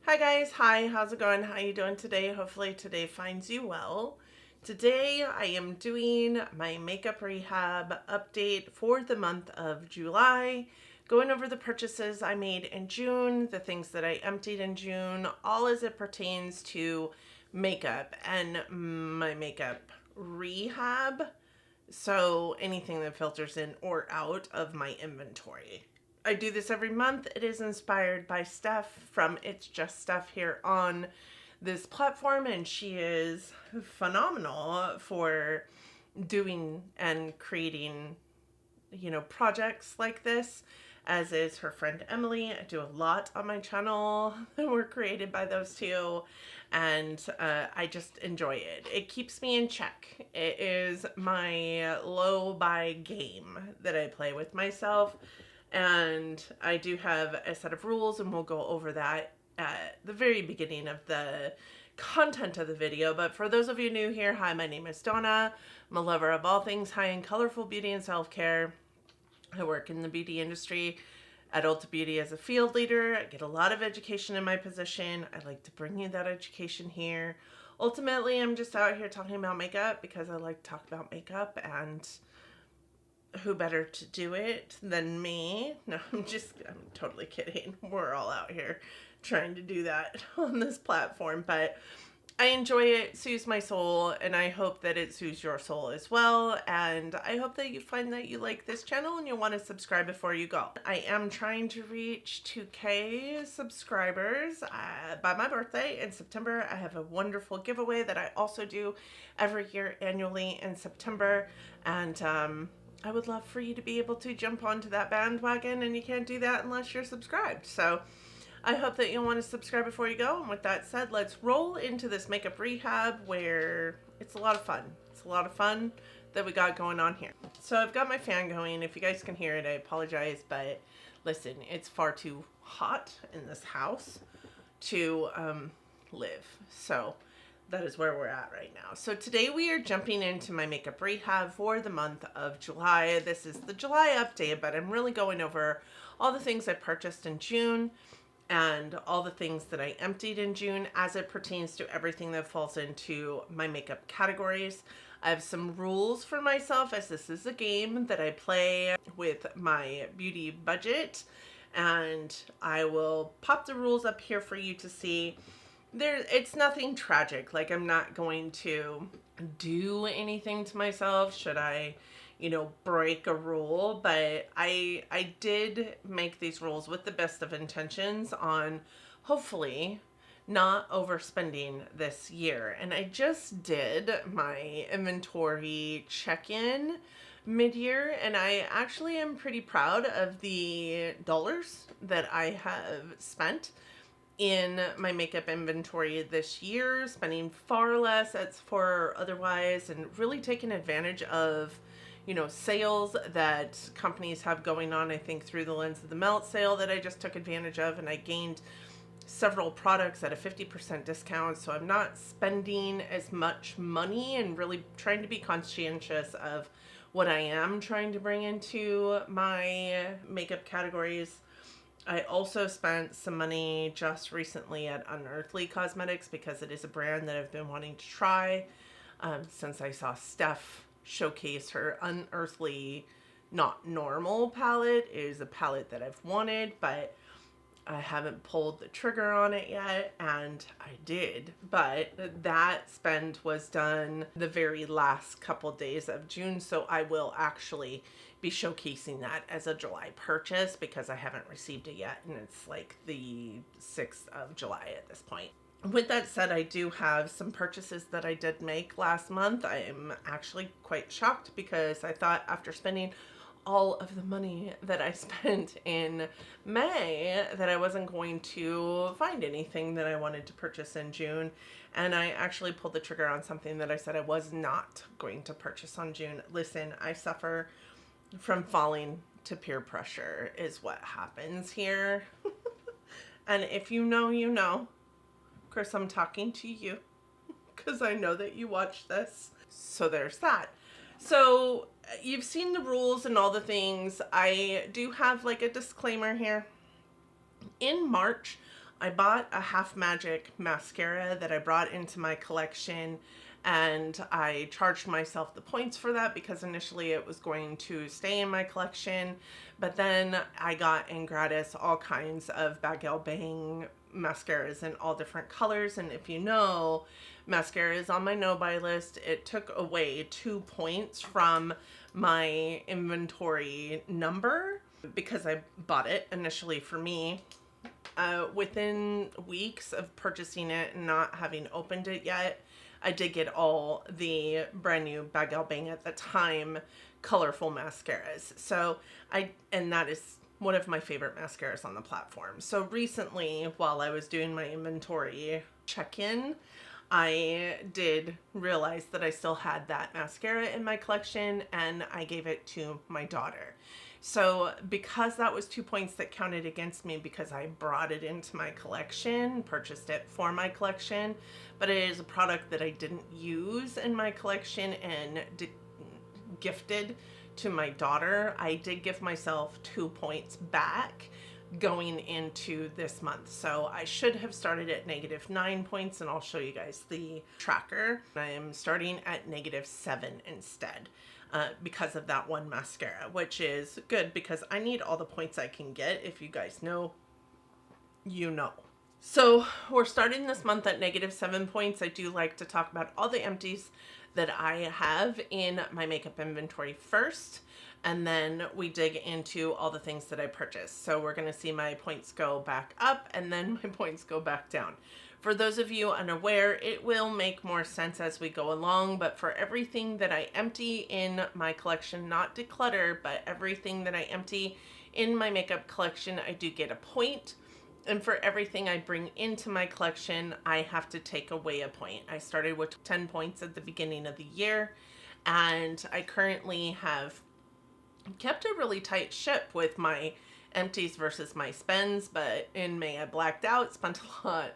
Hi guys, hi, how's it going? How you doing today? Hopefully today finds you well. Today I am doing my makeup rehab update for the month of July, going over the purchases I made in June, the things that I emptied in June, all as it pertains to makeup and my makeup rehab. So anything that filters in or out of my inventory. I do this every month. It is inspired by Steph from It's Just Steph here on this platform, and she is phenomenal for doing and creating, projects like this, as is her friend Emily. I do a lot on my channel that were created by those two, and I just enjoy it. It keeps me in check. It is my low buy game that I play with myself, and I do have a set of rules, and we'll go over that at the very beginning of the content of the video. But for those of you new here, hi, my name is Donna. I'm a lover of all things high-end colorful beauty and self-care. I work in the beauty industry at Ulta Beauty as a field leader. I get a lot of education in my position. I like to bring you that education here. Ultimately, I'm just out here talking about makeup because I like to talk about makeup, and who better to do it than me? No, I'm totally kidding. We're all out here trying to do that on this platform, but I enjoy it, soothes my soul, and I hope that it soothes your soul as well. And I hope that you find that you like this channel and you'll want to subscribe before you go. I am trying to reach 2K subscribers by my birthday in September. I have a wonderful giveaway that I also do every year annually in September. And I would love for you to be able to jump onto that bandwagon, and you can't do that unless you're subscribed. So I hope that you'll want to subscribe before you go. And with that said, let's roll into this makeup rehab where it's a lot of fun. It's a lot of fun that we got going on here. So I've got my fan going. If you guys can hear it, I apologize, but listen, it's far too hot in this house to live. So that is where we're at right now. So today we are jumping into my makeup rehab for the month of July. This is the July update, but I'm really going over all the things I purchased in June and all the things that I emptied in June as it pertains to everything that falls into my makeup categories. I have some rules for myself, as this is a game that I play with my beauty budget, and I will pop the rules up here for you to see. It's nothing tragic. Like, I'm not going to do anything to myself should I break a rule, but I did make these rules with the best of intentions on hopefully not overspending this year. And I just did my inventory check-in mid-year, and I actually am pretty proud of the dollars that I have spent in my makeup inventory this year, spending far less as for otherwise, and really taking advantage of sales that companies have going on. I think through the lens of the melt sale that I just took advantage of, and I gained several products at a 50% discount. So I'm not spending as much money and really trying to be conscientious of what I am trying to bring into my makeup categories. I also spent some money just recently at Unearthly Cosmetics because it is a brand that I've been wanting to try since I saw Steph showcase her Unearthly Not Normal palette. It is a palette that I've wanted, but I haven't pulled the trigger on it yet, and I did. But that spend was done the very last couple days of June, so I will actually be showcasing that as a July purchase because I haven't received it yet, and it's like the 6th of July at this point. With that said, I do have some purchases that I did make last month. I am actually quite shocked because I thought after spending all of the money that I spent in May that I wasn't going to find anything that I wanted to purchase in June. And I actually pulled the trigger on something that I said I was not going to purchase on June. Listen, I suffer from falling to peer pressure is what happens here. And if you know, you know. Chris, I'm talking to you because I know that you watch this. So there's that. So you've seen the rules and all the things. I do have like a disclaimer here. In March, I bought a Half Magic mascara that I brought into my collection, and I charged myself the points for that because initially it was going to stay in my collection, but then I got in gratis all kinds of Bagel Bang mascaras in all different colors. And if you know, mascara is on my no-buy list. It took away 2 points from my inventory number because I bought it initially for me. Within weeks of purchasing it and not having opened it yet, I did get all the brand new Bagel Bang at the time colorful mascaras. And that is one of my favorite mascaras on the platform. So recently, while I was doing my inventory check-in, I did realize that I still had that mascara in my collection, and I gave it to my daughter. So because that was 2 points that counted against me because I brought it into my collection, purchased it for my collection, but it is a product that I didn't use in my collection and gifted to my daughter, I did give myself 2 points back going into this month. So I should have started at -9 points, and I'll show you guys the tracker. I am starting at -7 instead. Because of that one mascara, which is good because I need all the points I can get. If you guys know, you know. So we're starting this month at -7 points. I do like to talk about all the empties that I have in my makeup inventory first, and then we dig into all the things that I purchased. So we're going to see my points go back up and then my points go back down. For those of you unaware, it will make more sense as we go along, but for everything that I empty in my collection, not declutter, but everything that I empty in my makeup collection, I do get a point. And for everything I bring into my collection, I have to take away a point. I started with 10 points at the beginning of the year, and I currently have kept a really tight ship with my empties versus my spends, but in May I blacked out, spent a lot,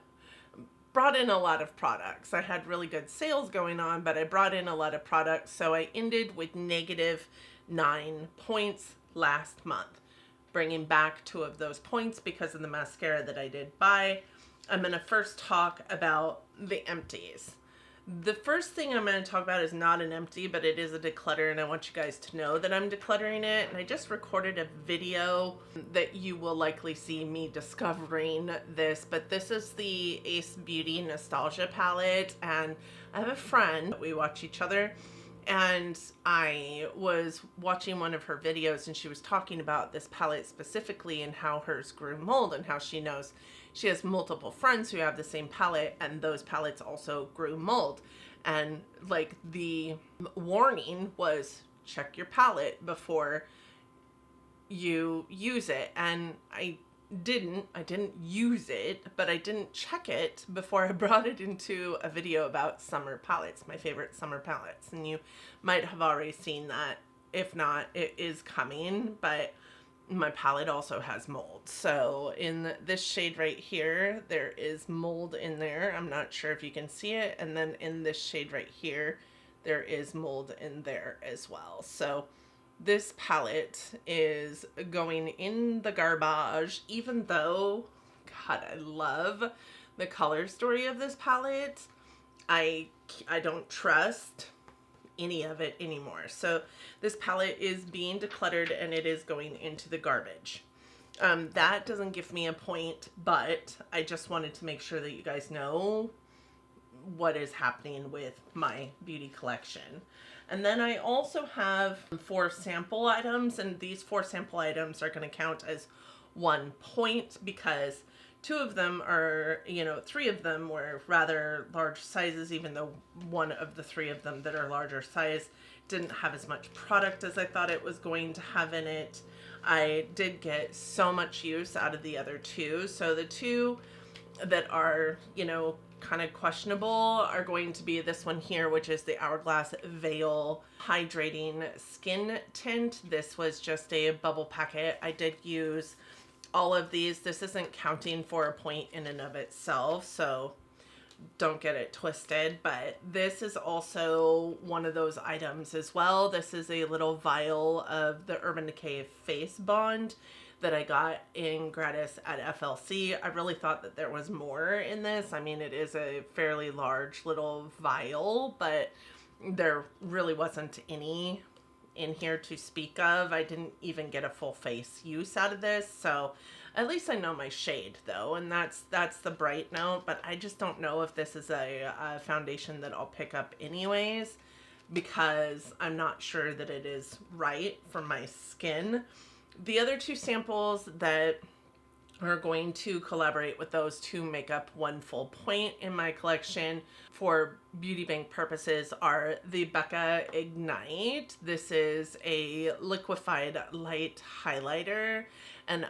brought in a lot of products. I had really good sales going on, but I brought in a lot of products, so I ended with -9 points last month, bringing back 2 of those points because of the mascara that I did buy. I'm going to first talk about the empties. The first thing I'm going to talk about is not an empty, but it is a declutter, and I want you guys to know that I'm decluttering it. And I just recorded a video that you will likely see me discovering this, but this is the Ace Beauty Nostalgia palette, and I have a friend, we watch each other, and I was watching one of her videos, and she was talking about this palette specifically and how hers grew mold, and how she knows she has multiple friends who have the same palette, and those palettes also grew mold. And like the warning was, check your palette before you use it. And I didn't use it, but I didn't check it before I brought it into a video about summer palettes, my favorite summer palettes. And you might have already seen that. If not, it is coming, but my palette also has mold. So in this shade right here, there is mold in there. I'm not sure if you can see it. And then in this shade right here, there is mold in there as well. So this palette is going in the garbage, even though, God, I love the color story of this palette. I don't trust any of it anymore. So this palette is being decluttered and it is going into the garbage. That doesn't give me a point, but I just wanted to make sure that you guys know what is happening with my beauty collection. And then I also have 4 sample items, and these 4 sample items are going to count as 1 point because 2 of them are, 3 of them were rather large sizes, even though 1 of the 3 of them that are larger size didn't have as much product as I thought it was going to have in it. I did get so much use out of the other 2. So the 2 that are, kind of questionable are going to be this one here, which is the Hourglass Veil Hydrating Skin Tint. This was just a bubble packet. I did use all of these. This isn't counting for a point in and of itself, so don't get it twisted, but this is also one of those items as well. This is a little vial of the Urban Decay Face Bond. that I got in gratis at FLC. I really thought that there was more in this. I mean, it is a fairly large little vial, but there really wasn't any in here to speak of. I didn't even get a full face use out of this, so at least I know my shade though, and that's the bright note. But I just don't know if this is a foundation that I'll pick up anyways, because I'm not sure that it is right for my skin. The other two samples that are going to collaborate with those to make up one full point in my collection for beauty bank purposes are the Becca Ignite. This is a liquefied light highlighter, and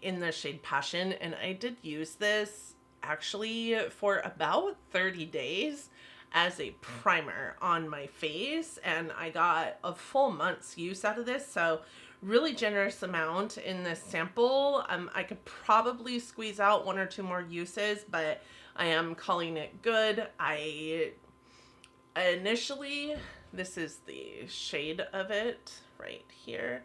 in the shade Passion, and I did use this actually for about 30 days as a primer on my face, and I got a full month's use out of this. So really generous amount in this sample. I could probably squeeze out one or two more uses, but I am calling it good. I initially, this is the shade of it right here.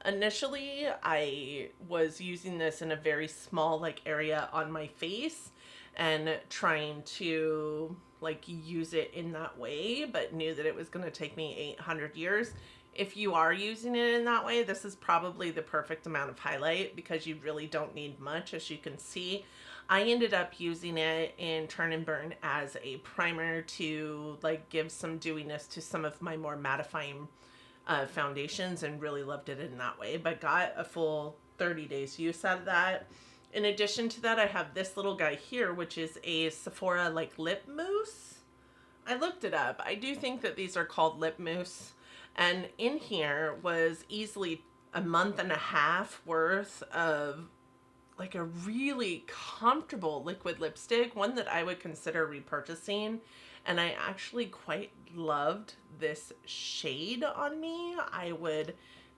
Initially, I was using this in a very small area on my face and trying to use it in that way, but knew that it was going to take me 800 years. If you are using it in that way, this is probably the perfect amount of highlight because you really don't need much. As you can see, I ended up using it in Turn and Burn as a primer to give some dewiness to some of my more mattifying foundations, and really loved it in that way, but got a full 30 days use out of that. In addition to that, I have this little guy here, which is a Sephora lip mousse. I looked it up. I do think that these are called lip mousse. And in here was easily a month and a half worth of a really comfortable liquid lipstick, one that I would consider repurchasing. And I actually quite loved this shade on me. I would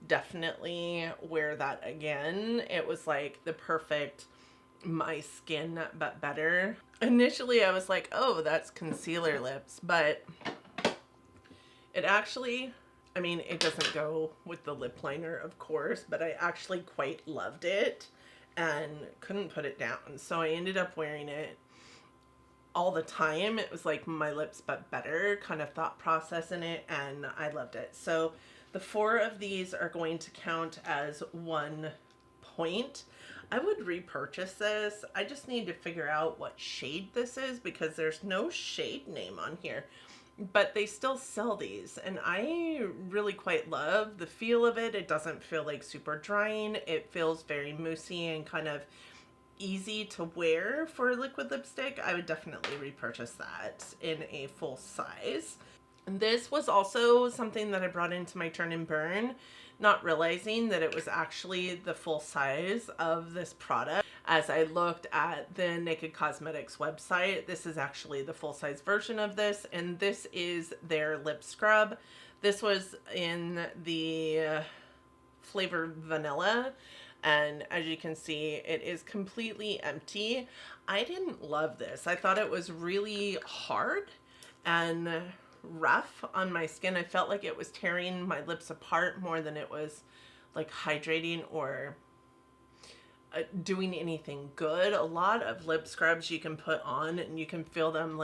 definitely wear that again. It was the perfect my skin but better. Initially I was like, oh, that's concealer lips, but it actually, I mean, it doesn't go with the lip liner, of course, but I actually quite loved it and couldn't put it down. So I ended up wearing it all the time. It was my lips but better kind of thought process in it, and I loved it. So the 4 of these are going to count as 1 point. I would repurchase this. I just need to figure out what shade this is because there's no shade name on here. But they still sell these, and I really quite love the feel of it. It doesn't feel super drying. It feels very moussey and kind of easy to wear for a liquid lipstick. I would definitely repurchase that in a full size. And this was also something that I brought into my Turn and Burn, not realizing that it was actually the full size of this product. As I looked at the Naked Cosmetics website, this is actually the full size version of this, and this is their lip scrub. This was in the flavor vanilla, and as you can see, it is completely empty. I didn't love this. I thought it was really hard and rough on my skin. I felt like it was tearing my lips apart more than it was hydrating or doing anything good. A lot of lip scrubs you can put on and you can feel them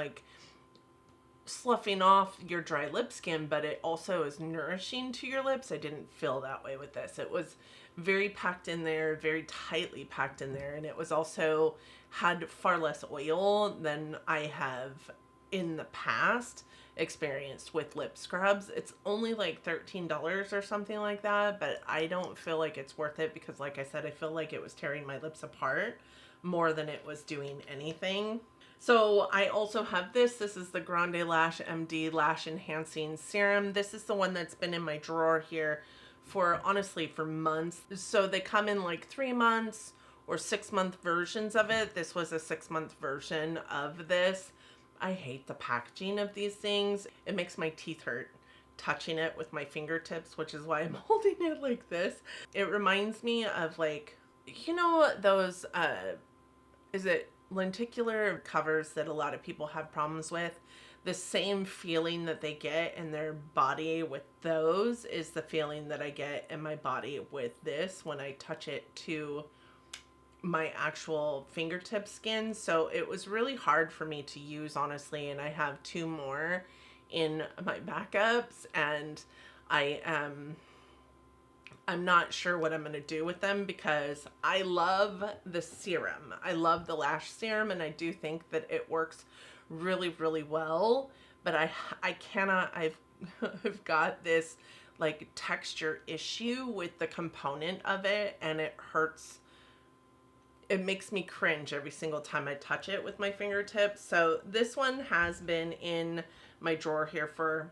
sloughing off your dry lip skin, but it also is nourishing to your lips. I didn't feel that way with this. It was very packed in there, very tightly packed in there, and it was also had far less oil than I have in the past experienced with lip scrubs. It's only $13 or something like that, but I don't feel like it's worth it because like I said, I feel like it was tearing my lips apart more than it was doing anything. So I also have this is the Grande Lash MD Lash Enhancing Serum. This is the one that's been in my drawer here for honestly for months. So they come in 3 months or 6-month versions of it. This was a 6-month version of this. I hate the packaging of these things. It makes my teeth hurt touching it with my fingertips, which is why I'm holding it like this. It reminds me of you know, those, is it lenticular covers that a lot of people have problems with? the same feeling that they get in their body with those is the feeling that I get in my body with this when I touch it to my actual fingertip skin. So it was really hard for me to use, honestly, and I have two more in my backups, and I I'm not sure what I'm going to do with them because I love the serum. I love the lash serum, and I do think that it works really, really well, but I cannot, I've got this like texture issue with the component of it, and it hurts. It makes me cringe every single time I touch it with my fingertips. So this one has been in my drawer here for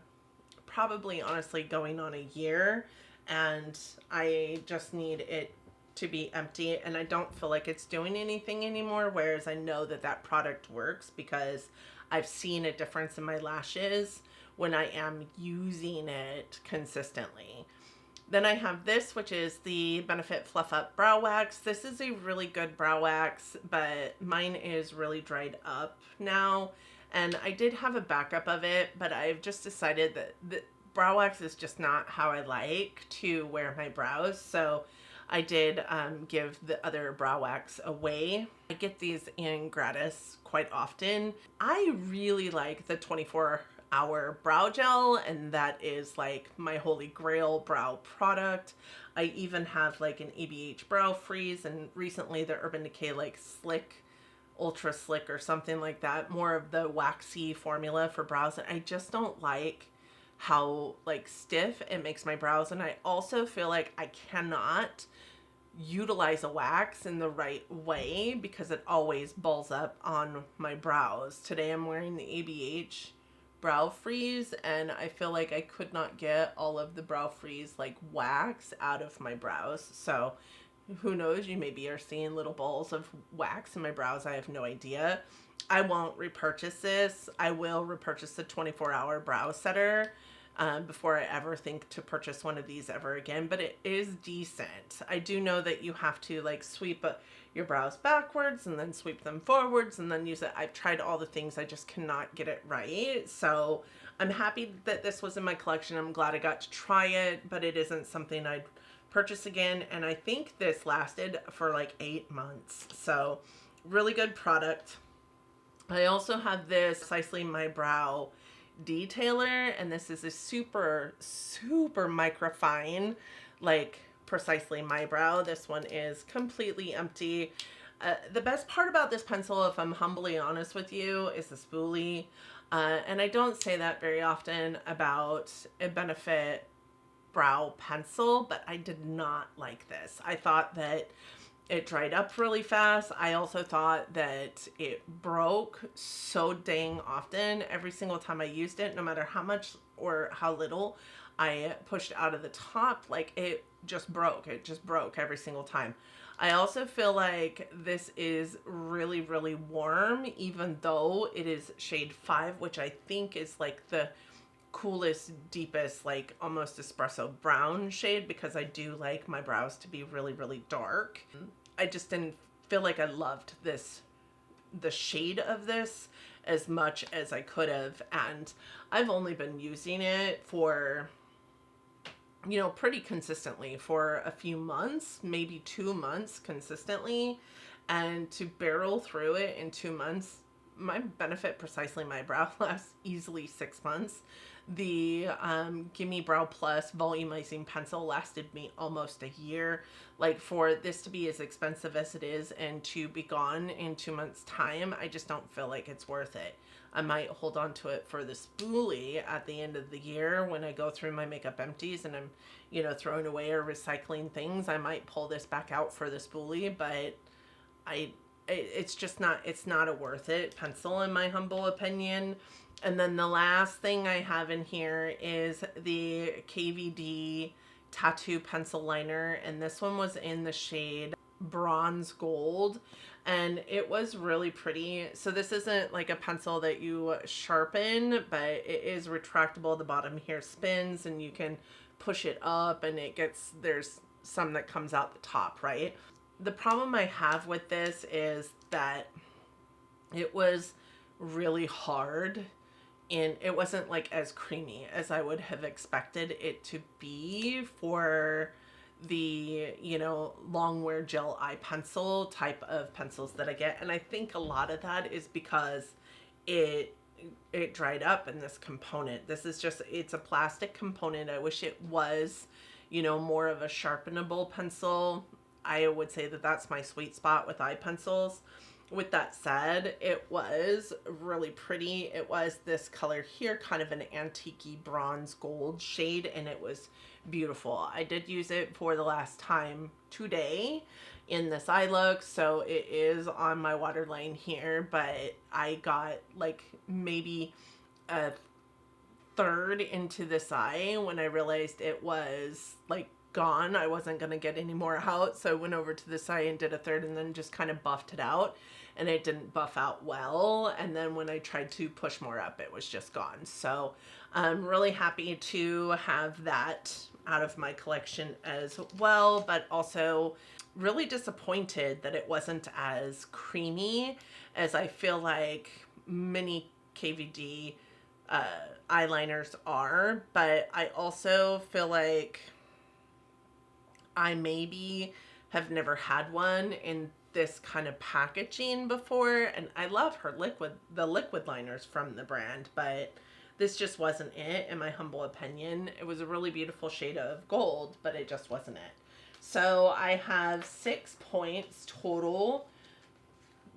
probably, honestly, going on a year, and I just need it to be empty, and I don't feel like it's doing anything anymore, whereas I know that that product works because I've seen a difference in my lashes when I am using it consistently. Then I have this, which is the Benefit Fluff Up Brow Wax. This is a really good brow wax, but mine is really dried up now. And I did have a backup of it, but I've just decided that the brow wax is just not how I like to wear my brows. So I did give the other brow wax away. I get these in gratis quite often. I really like the 24-hour brow gel, and that is like my holy grail brow product. I even have like an ABH brow freeze, and recently the Urban Decay like slick, ultra slick or something like that, more of the waxy formula for brows, and I just don't like how like stiff it makes my brows. And I also feel like I cannot utilize a wax in the right way because it always balls up on my brows. Today I'm wearing the ABH brow freeze, and I feel like I could not get all of the brow freeze like wax out of my brows. So who knows, you maybe are seeing little balls of wax in my brows. I have no idea. I won't repurchase this. I will repurchase the 24-hour brow setter before I ever think to purchase one of these ever again, but it is decent. I do know that you have to like sweep your brows backwards and then sweep them forwards and then use it. I've tried all the things. I just cannot get it right. So I'm happy that this was in my collection. I'm glad I got to try it, but it isn't something I'd purchase again. And I think this lasted for like 8 months. So really good product. I also have this Precisely My Brow detailer, and this is a super microfine, like Precisely My Brow. This one is completely empty. The best part about this pencil, if I'm humbly honest with you, is the spoolie, and I don't say that very often about a Benefit brow pencil, but I did not like this. I thought that it dried up really fast. I also thought that it broke so dang often. Every single time I used it, no matter how much or how little I pushed out of the top, like it just broke. It just broke every single time. I also feel like this is really, really warm, even though it is shade 5, which I think is like the coolest, deepest, like almost espresso brown shade, because I do like my brows to be really, really dark. I just didn't feel like I loved the shade of this as much as I could have, and I've only been using it for, you know, pretty consistently for a few months, maybe 2 months consistently, and to barrel through it in 2 months, my Benefit Precisely My Brow lasts easily 6 months. The Gimme Brow Plus volumizing pencil lasted me almost a year. Like, for this to be as expensive as it is and to be gone in 2 months time, I just don't feel like it's worth it. I might hold on to it for the spoolie at the end of the year when I go through my makeup empties and I'm, you know, throwing away or recycling things. I might pull this back out for the spoolie, but it's just not, it's not a worth it pencil in my humble opinion. And then the last thing I have in here is the KVD tattoo pencil liner, and this one was in the shade bronze gold, and it was really pretty. So this isn't like a pencil that you sharpen, but it is retractable. The bottom here spins and you can push it up, and it gets, there's some that comes out the top, right? The problem I have with this is that it was really hard and it wasn't like as creamy as I would have expected it to be for the, you know, long wear gel eye pencil type of pencils that I get. And I think a lot of that is because it it dried up in this component. This is just, it's a plastic component. I wish it was, you know, more of a sharpenable pencil. I would say that that's my sweet spot with eye pencils. With that said, it was really pretty. It was this color here, kind of an antique bronze gold shade, and it was beautiful. I did use it for the last time today in this eye look, so it is on my waterline here, but I got like maybe a third into this eye when I realized it was like gone. I wasn't going to get any more out, so I went over to this eye and did a third and then just kind of buffed it out, and it didn't buff out well. And then when I tried to push more up, it was just gone. So I'm really happy to have that out of my collection as well, but also really disappointed that it wasn't as creamy as I feel like many KVD eyeliners are. But I also feel like I maybe have never had one in this kind of packaging before, and I love her the liquid liners from the brand, but this just wasn't it, in my humble opinion. It was a really beautiful shade of gold, but it just wasn't it. So I have 6 points total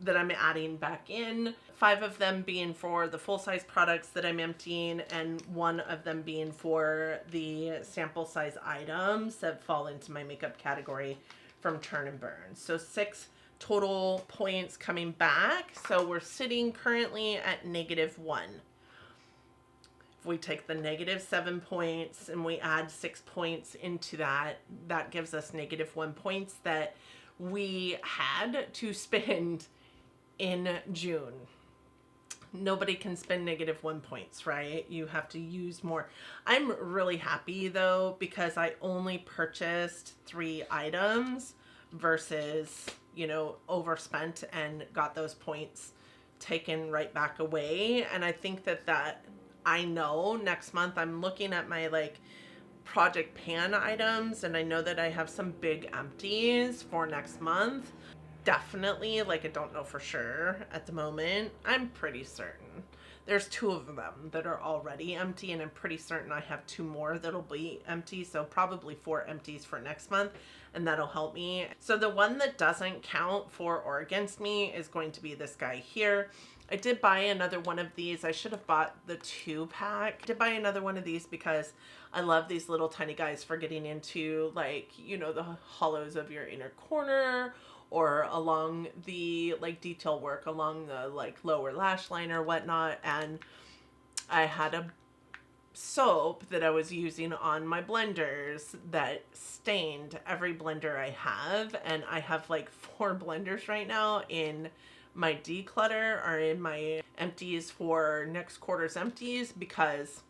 that I'm adding back in, 5 of them being for the full-size products that I'm emptying, and 1 of them being for the sample size items that fall into my makeup category from Turn and Burn. So 6 total points coming back. So we're sitting currently at -1. If we take the -7 points and we add 6 points into that, that gives us -1 points that we had to spend in June. Nobody can spend -1 points, right? You have to use more. I'm really happy though, because I only purchased 3 items versus, you know, overspent and got those points taken right back away. And I think that I know next month I'm looking at my like project pan items, and I know that I have some big empties for next month. Definitely, like, I don't know for sure at the moment. I'm pretty certain there's 2 of them that are already empty, and I'm pretty certain I have 2 more that'll be empty, so probably 4 empties for next month, and that'll help me. So the one that doesn't count for or against me is going to be this guy here. I did buy another one of these. I should have bought the 2-pack. I did buy another one of these because I love these little tiny guys for getting into, like, you know, the hollows of your inner corner, or along the like detail work along the like lower lash line or whatnot. And I had a soap that I was using on my blenders that stained every blender I have, and I have like 4 blenders right now in my declutter or in my empties for next quarter's empties, because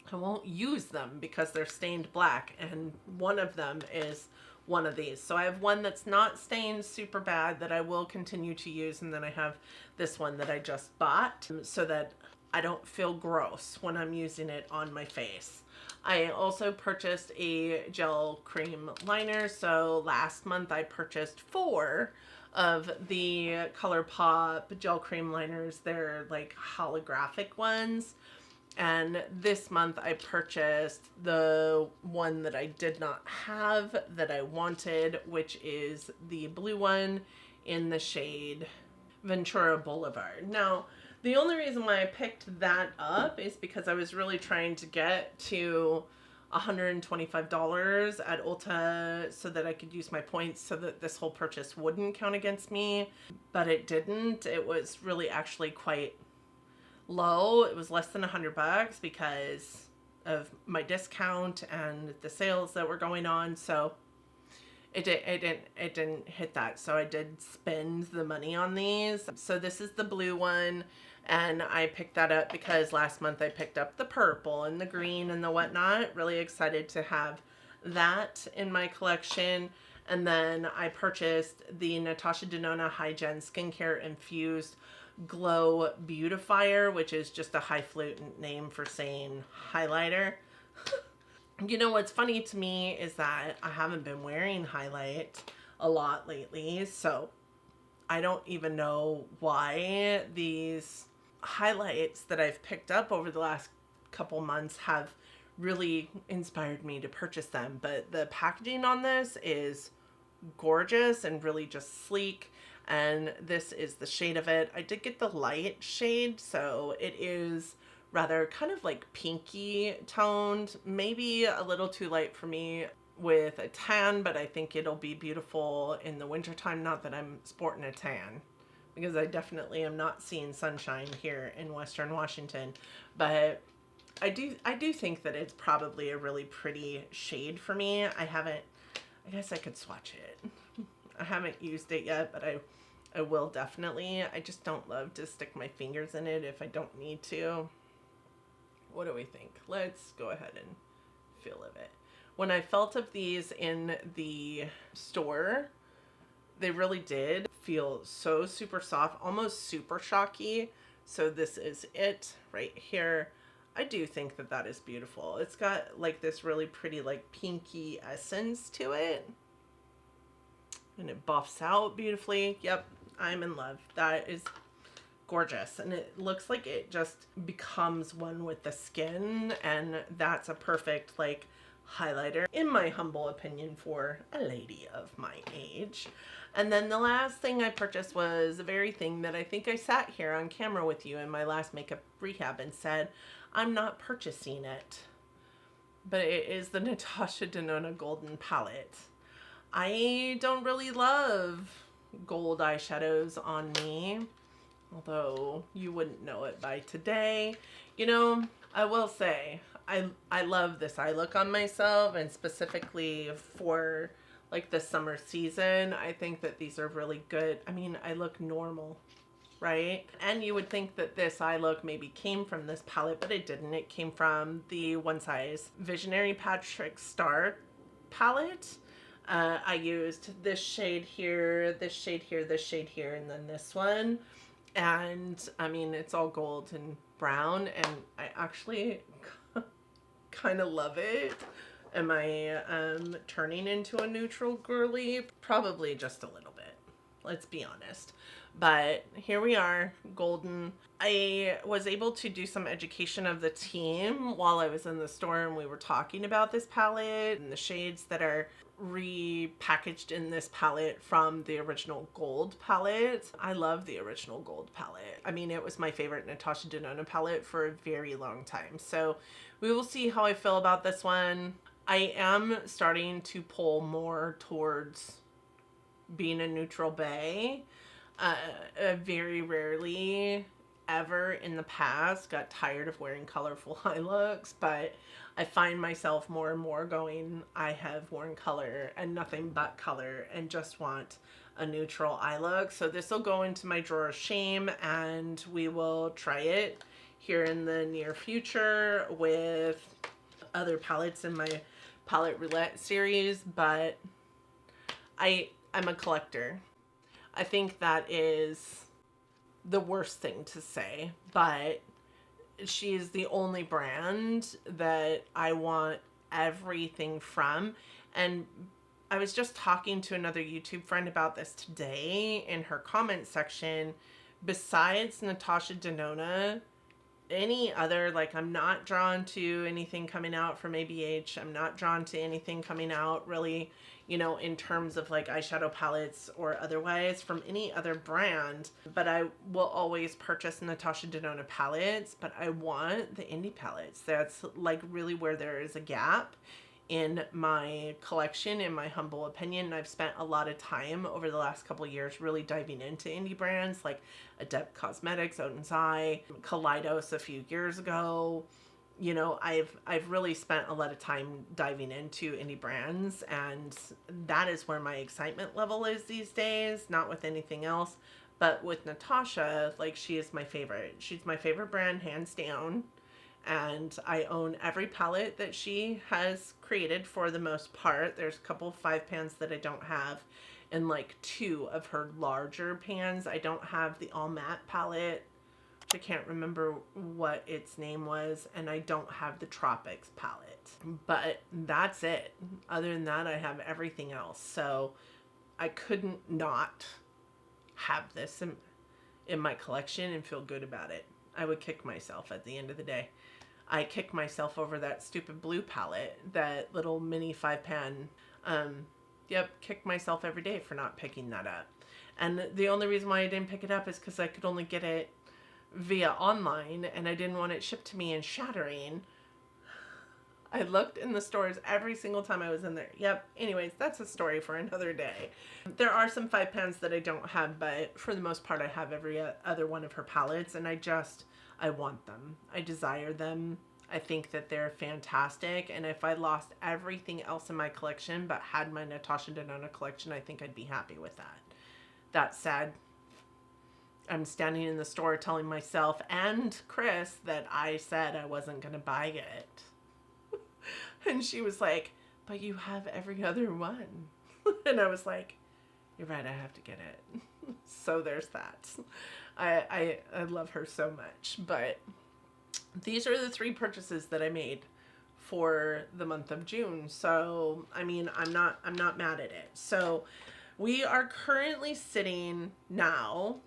I won't use them because they're stained black, and one of them is one of these. So I have one that's not stained super bad that I will continue to use, and then I have this one that I just bought so that I don't feel gross when I'm using it on my face. I also purchased a gel cream liner. So last month I purchased 4 of the ColourPop gel cream liners. They're like holographic ones. And this month I purchased the one that I did not have that I wanted, which is the blue one in the shade Ventura Boulevard. Now, the only reason why I picked that up is because I was really trying to get to $125 at Ulta so that I could use my points so that this whole purchase wouldn't count against me, but it didn't. It was really actually quite low. It was less than $100 because of my discount and the sales that were going on. So it didn't hit that. So I did spend the money on these. So this is the blue one, and I picked that up because last month I picked up the purple and the green and the whatnot. Really excited to have that in my collection. And then I purchased the Natasha Denona Hygiene Skincare Infused Glow Beautifier, which is just a highfalutin name for saying highlighter. You know, what's funny to me is that I haven't been wearing highlight a lot lately, so I don't even know why these highlights that I've picked up over the last couple months have really inspired me to purchase them. But the packaging on this is gorgeous and really just sleek. And this is the shade of it. I did get the light shade, so it is rather kind of like pinky toned, maybe a little too light for me with a tan, but I think it'll be beautiful in the wintertime. Not that I'm sporting a tan, because I definitely am not seeing sunshine here in Western Washington, but I do think that it's probably a really pretty shade for me. I guess I could swatch it. I haven't used it yet, but I will definitely. I just don't love to stick my fingers in it if I don't need to. What do we think? Let's go ahead and feel of it. When I felt of these in the store, they really did feel so super soft, almost super shocky. So this is it right here. I do think that that is beautiful. It's got like this really pretty like pinky essence to it. And it buffs out beautifully. Yep, I'm in love. That is gorgeous. And it looks like it just becomes one with the skin. And that's a perfect like highlighter, in my humble opinion, for a lady of my age. And then the last thing I purchased was the very thing that I think I sat here on camera with you in my last makeup rehab and said, I'm not purchasing it. But it is the Natasha Denona Golden Palette. I don't really love gold eyeshadows on me, although you wouldn't know it by today. You know, I will say, I love this eye look on myself, and specifically for like the summer season, I think that these are really good. I mean, I look normal, right? And you would think that this eye look maybe came from this palette, but it didn't. It came from the One Size Visionary Patrick Star palette. I used this shade here, this shade here, this shade here, and then this one. And I mean, it's all gold and brown, and I actually kind of love it. Am I turning into a neutral girly? Probably just a little bit. Let's be honest. But here we are, golden. I was able to do some education of the team while I was in the store, and we were talking about this palette and the shades that are repackaged in this palette from the original gold palette. I love the original gold palette. I mean, it was my favorite Natasha Denona palette for a very long time. So we will see how I feel about this one. I am starting to pull more towards being a neutral bae. Very rarely ever in the past got tired of wearing colorful eye looks, but I find myself more and more going, I have worn color and nothing but color and just want a neutral eye look. So this will go into my drawer of shame, and we will try it here in the near future with other palettes in my palette roulette series. But I'm a collector. I think that is the worst thing to say, but she is the only brand that I want everything from. And I was just talking to another YouTube friend about this today in her comment section. Besides Natasha Denona, any other, like, I'm not drawn to anything coming out from ABH. I'm not drawn to anything coming out really, you know, in terms of like eyeshadow palettes or otherwise from any other brand. But I will always purchase Natasha Denona palettes, but I want the indie palettes. That's like really where there is a gap in my collection, in my humble opinion. I've spent a lot of time over the last couple of years really diving into indie brands like Adept Cosmetics, Oden's Eye, Kaleidos a few years ago. You know, I've really spent a lot of time diving into indie brands, and that is where my excitement level is these days, not with anything else. But with Natasha, like, she is my favorite. She's my favorite brand, hands down. And I own every palette that she has created for the most part. There's a couple 5 pans that I don't have. in like 2 of her larger pans. I don't have the all matte palette, which I can't remember what its name was, and I don't have the Tropics palette. But that's it. Other than that, I have everything else. So I couldn't not have this in my collection and feel good about it. I would kick myself at the end of the day. I kick myself over that stupid blue palette, that little mini 5-pan. Yep, kick myself every day for not picking that up. And the only reason why I didn't pick it up is because I could only get it via online, and I didn't want it shipped to me in shattering. I looked in the stores every single time I was in there. Yep. Anyways, that's a story for another day. There are some 5-pans that I don't have, but for the most part, I have every other one of her palettes, and I want them. I desire them. I think that they're fantastic, and if I lost everything else in my collection but had my Natasha Denona collection, I think I'd be happy with that. That said, I'm standing in the store telling myself and Chris that I said I wasn't going to buy it. And she was like, but you have every other one. And I was like, you're right, I have to get it. So there's that. I love her so much. But these are the 3 purchases that I made for the month of June. So, I mean, I'm not mad at it. So we are currently sitting now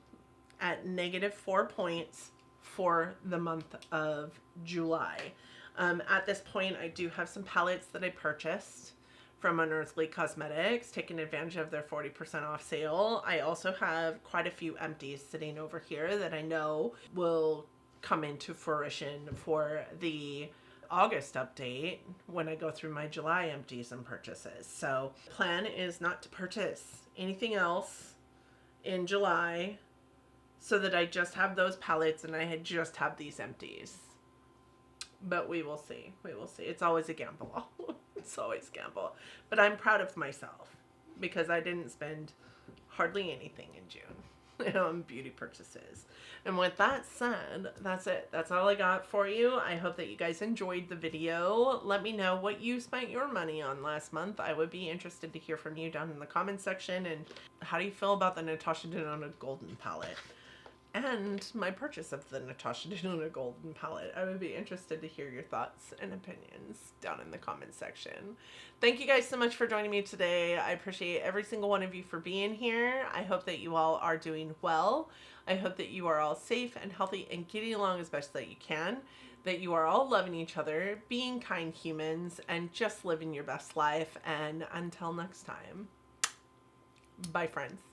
at -4 points for the month of July. At this point, I do have some palettes that I purchased from Unearthly Cosmetics, taking advantage of their 40% off sale. I also have quite a few empties sitting over here that I know will come into fruition for the August update when I go through my July empties and purchases. So plan is not to purchase anything else in July, so that I just have those palettes and I just have these empties. But we will see. We will see. It's always a gamble. It's always a gamble. But I'm proud of myself because I didn't spend hardly anything in June on beauty purchases. And with that said, that's it. That's all I got for you. I hope that you guys enjoyed the video. Let me know what you spent your money on last month. I would be interested to hear from you down in the comment section. And how do you feel about the Natasha Denona Golden palette? And my purchase of the Natasha Denona Golden palette. I would be interested to hear your thoughts and opinions down in the comment section. Thank you guys so much for joining me today. I appreciate every single one of you for being here. I hope that you all are doing well. I hope that you are all safe and healthy and getting along as best that you can. That you are all loving each other, being kind humans, and just living your best life. And until next time, bye friends.